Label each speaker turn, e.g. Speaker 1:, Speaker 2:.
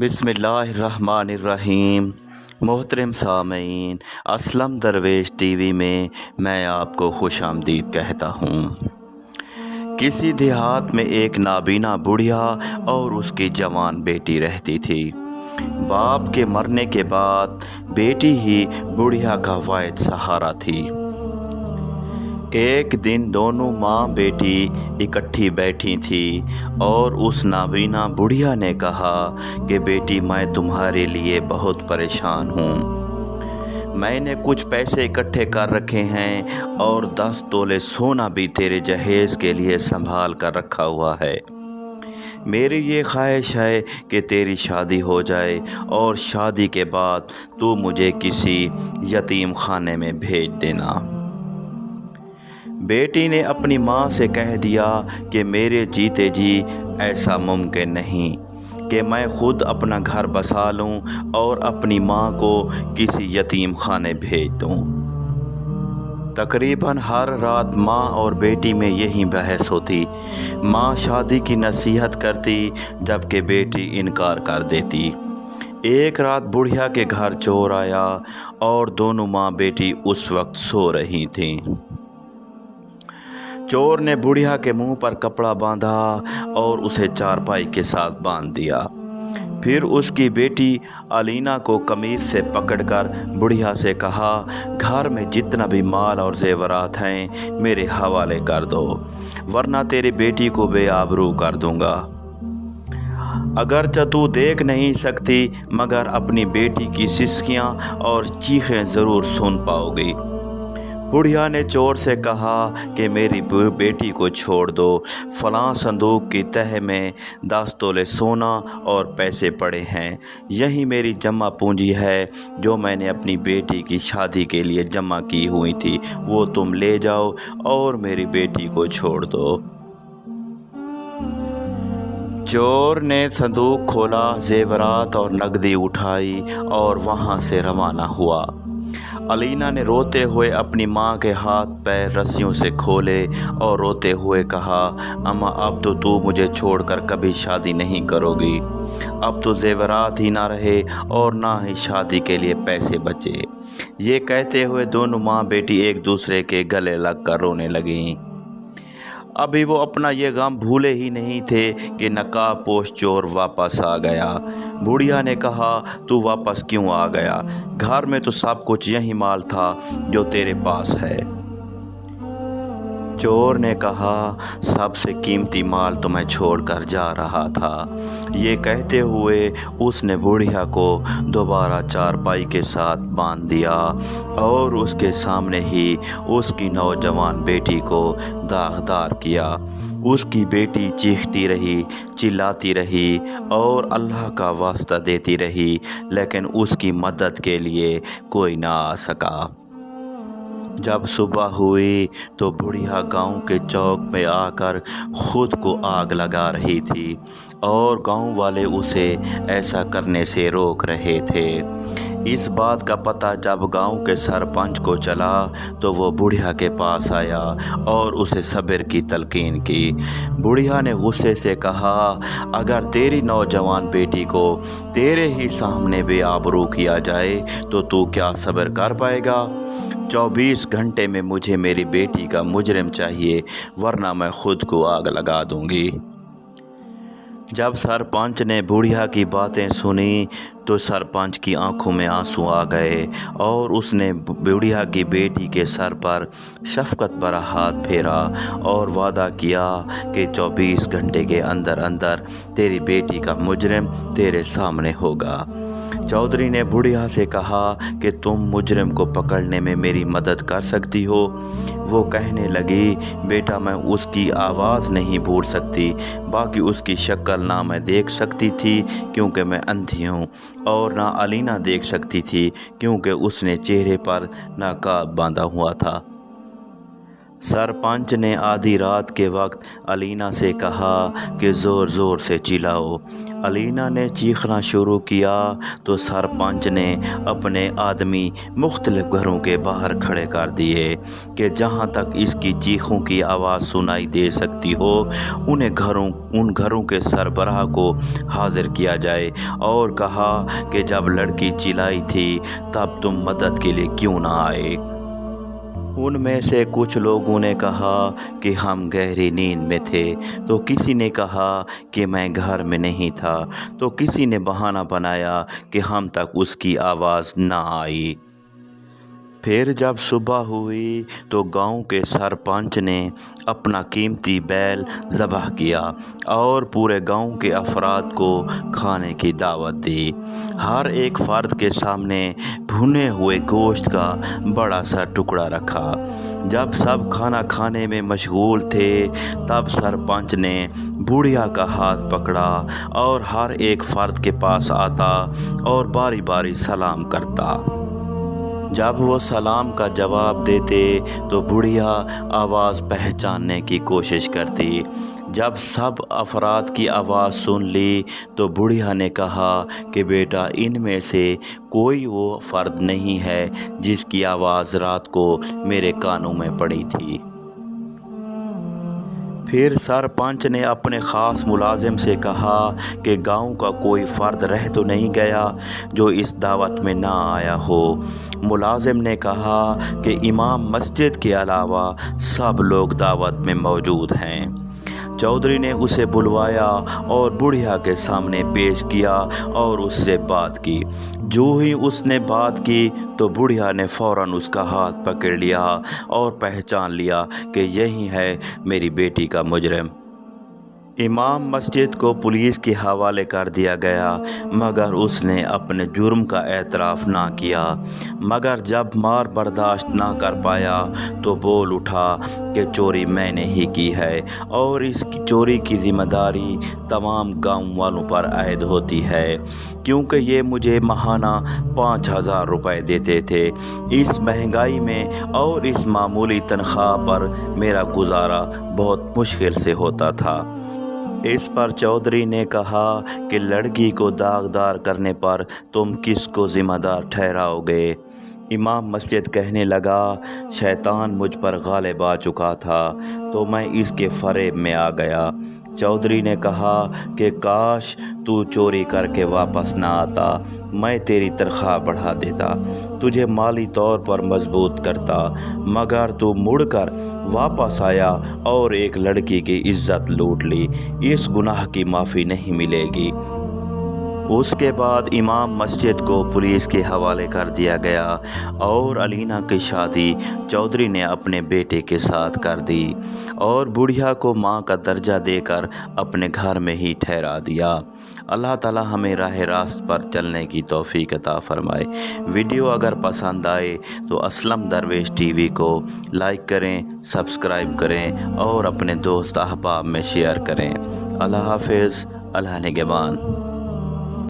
Speaker 1: बिस्मिल्लाहिर्रहमानिर्रहीम। मोहतरम सामीन, असलम दरवेश टीवी में मैं आपको खुश आमदीद कहता हूँ। किसी देहात में एक नाबीना बुढ़िया और उसकी जवान बेटी रहती थी। बाप के मरने के बाद बेटी ही बुढ़िया का वाहिद सहारा थी। एक दिन दोनों माँ बेटी इकट्ठी बैठी थी और उस नाबीना बुढ़िया ने कहा कि बेटी, मैं तुम्हारे लिए बहुत परेशान हूँ। मैंने कुछ पैसे इकट्ठे कर रखे हैं और 10 तोले सोना भी तेरे जहेज़ के लिए संभाल कर रखा हुआ है। मेरी ये ख्वाहिश है कि तेरी शादी हो जाए और शादी के बाद तू मुझे किसी यतीम खाने में भेज देना। बेटी ने अपनी माँ से कह दिया कि मेरे जीते जी ऐसा मुमकिन नहीं कि मैं खुद अपना घर बसा लूँ और अपनी माँ को किसी यतीम खाने भेज दूँ। तकरीबन हर रात माँ और बेटी में यही बहस होती। माँ शादी की नसीहत करती जबकि बेटी इनकार कर देती। एक रात बुढ़िया के घर चोर आया और दोनों माँ बेटी उस वक्त सो रही थीं। चोर ने बुढ़िया के मुंह पर कपड़ा बांधा और उसे चारपाई के साथ बांध दिया। फिर उसकी बेटी अलीना को कमीज से पकड़कर बुढ़िया से कहा, घर में जितना भी माल और जेवरात हैं मेरे हवाले कर दो, वरना तेरी बेटी को बेआबरू कर दूंगा। अगरचे तू देख नहीं सकती मगर अपनी बेटी की सिसकियां और चीखें ज़रूर सुन पाओगी। बुढ़िया ने चोर से कहा कि मेरी बेटी को छोड़ दो, फलां संदूक की तह में 10 तोले सोना और पैसे पड़े हैं। यही मेरी जमा पूंजी है जो मैंने अपनी बेटी की शादी के लिए जमा की हुई थी, वो तुम ले जाओ और मेरी बेटी को छोड़ दो। चोर ने संदूक खोला, जेवरात और नकदी उठाई और वहाँ से रवाना हुआ। अलीना ने रोते हुए अपनी माँ के हाथ पैर रस्सियों से खोले और रोते हुए कहा, अम्मा अब तो तू मुझे छोड़कर कभी शादी नहीं करोगी। अब तो जेवरात ही ना रहे और ना ही शादी के लिए पैसे बचे। ये कहते हुए दोनों माँ बेटी एक दूसरे के गले लगकर रोने लगीं। अभी वो अपना ये गम भूले ही नहीं थे कि नकाबपोश चोर वापस आ गया। बुढ़िया ने कहा, तू वापस क्यों आ गया? घर में तो सब कुछ यही माल था जो तेरे पास है। चोर ने कहा, सबसे कीमती माल तो मैं छोड़कर जा रहा था। ये कहते हुए उसने बुढ़िया को दोबारा चारपाई के साथ बांध दिया और उसके सामने ही उसकी नौजवान बेटी को दागदार किया। उसकी बेटी चीखती रही, चिल्लाती रही और अल्लाह का वास्ता देती रही, लेकिन उसकी मदद के लिए कोई ना आ सका। जब सुबह हुई तो बुढ़िया गांव के चौक में आकर खुद को आग लगा रही थी और गांव वाले उसे ऐसा करने से रोक रहे थे। इस बात का पता जब गांव के सरपंच को चला तो वो बुढ़िया के पास आया और उसे सब्र की तलकीन की। बुढ़िया ने गुस्से से कहा, अगर तेरी नौजवान बेटी को तेरे ही सामने बेआबरू किया जाए तो तू क्या सब्र कर पाएगा? 24 घंटे में मुझे मेरी बेटी का मुजरिम चाहिए, वरना मैं खुद को आग लगा दूंगी। जब सरपंच ने बुढ़िया की बातें सुनी तो सरपंच की आंखों में आंसू आ गए और उसने बुढ़िया की बेटी के सर पर शफकत भरा हाथ फेरा और वादा किया कि 24 घंटे के अंदर अंदर तेरी बेटी का मुजरिम तेरे सामने होगा। चौधरी ने बुढ़िया से कहा कि तुम मुजरिम को पकड़ने में मेरी मदद कर सकती हो। वो कहने लगी, बेटा मैं उसकी आवाज़ नहीं भूल सकती, बाकी उसकी शक्ल ना मैं देख सकती थी क्योंकि मैं अंधी हूँ और ना अलीना देख सकती थी क्योंकि उसने चेहरे पर नकाब बांधा हुआ था। सरपंच ने आधी रात के वक्त अलीना से कहा कि ज़ोर ज़ोर से चिल्लाओ। अलीना ने चीखना शुरू किया तो सरपंच ने अपने आदमी मुख्तलिफ घरों के बाहर खड़े कर दिए कि जहां तक इसकी चीखों की आवाज़ सुनाई दे सकती हो उन घरों के सरबराह को हाजिर किया जाए, और कहा कि जब लड़की चिल्लाई थी तब तुम मदद के लिए क्यों ना आए। उनमें से कुछ लोगों ने कहा कि हम गहरी नींद में थे, तो किसी ने कहा कि मैं घर में नहीं था, तो किसी ने बहाना बनाया कि हम तक उसकी आवाज़ ना आई। फिर जब सुबह हुई तो गांव के सरपंच ने अपना कीमती बैल ज़बह किया और पूरे गांव के अफराद को खाने की दावत दी। हर एक फ़र्द के सामने भुने हुए गोश्त का बड़ा सा टुकड़ा रखा। जब सब खाना खाने में मशगूल थे तब सरपंच ने बुढ़िया का हाथ पकड़ा और हर एक फ़र्द के पास आता और बारी बारी सलाम करता। जब वो सलाम का जवाब देते तो बुढ़िया आवाज़ पहचानने की कोशिश करती। जब सब अफराद की आवाज़ सुन ली तो बुढ़िया ने कहा कि बेटा, इनमें से कोई वो फ़र्द नहीं है जिसकी आवाज़ रात को मेरे कानों में पड़ी थी। फिर सरपंच ने अपने ख़ास मुलाजिम से कहा कि गांव का कोई फ़र्द रह तो नहीं गया जो इस दावत में ना आया हो। मुलाजिम ने कहा कि इमाम मस्जिद के अलावा सब लोग दावत में मौजूद हैं। चौधरी ने उसे बुलवाया और बुढ़िया के सामने पेश किया और उससे बात की। जो ही उसने बात की तो बुढ़िया ने फ़ौरन उसका हाथ पकड़ लिया और पहचान लिया कि यही है मेरी बेटी का मुजरिम। इमाम मस्जिद को पुलिस के हवाले कर दिया गया, मगर उसने अपने जुर्म का एतराफ़ ना किया। मगर जब मार बर्दाश्त ना कर पाया तो बोल उठा कि चोरी मैंने ही की है और इस चोरी की ज़िम्मेदारी तमाम गांव वालों पर आयद होती है, क्योंकि ये मुझे माहाना 5,000 रुपये देते थे। इस महंगाई में और इस मामूली तनख्वाह पर मेरा गुजारा बहुत मुश्किल से होता था। इस पर चौधरी ने कहा कि लड़की को दागदार करने पर तुम किसको ज़िम्मेदार ठहराओगे। इमाम मस्जिद कहने लगा, शैतान मुझ पर गालिब आ चुका था तो मैं इसके फ़रेब में आ गया। चौधरी ने कहा कि काश तू चोरी करके वापस ना आता, मैं तेरी तनख्वाह बढ़ा देता, तुझे माली तौर पर मजबूत करता, मगर तू मुड़कर वापस आया और एक लड़की की इज्जत लूट ली। इस गुनाह की माफ़ी नहीं मिलेगी। उसके बाद इमाम मस्जिद को पुलिस के हवाले कर दिया गया और अलीना की शादी चौधरी ने अपने बेटे के साथ कर दी और बुढ़िया को माँ का दर्जा देकर अपने घर में ही ठहरा दिया। अल्लाह ताला हमें राह रास्त पर चलने की तौफीक अता फरमाए। वीडियो अगर पसंद आए तो असलम दरवेश टीवी को लाइक करें, सब्सक्राइब करें और अपने दोस्त अहबाब में शेयर करें। अल्लाह हाफिज़, अल्लाह निगहबान।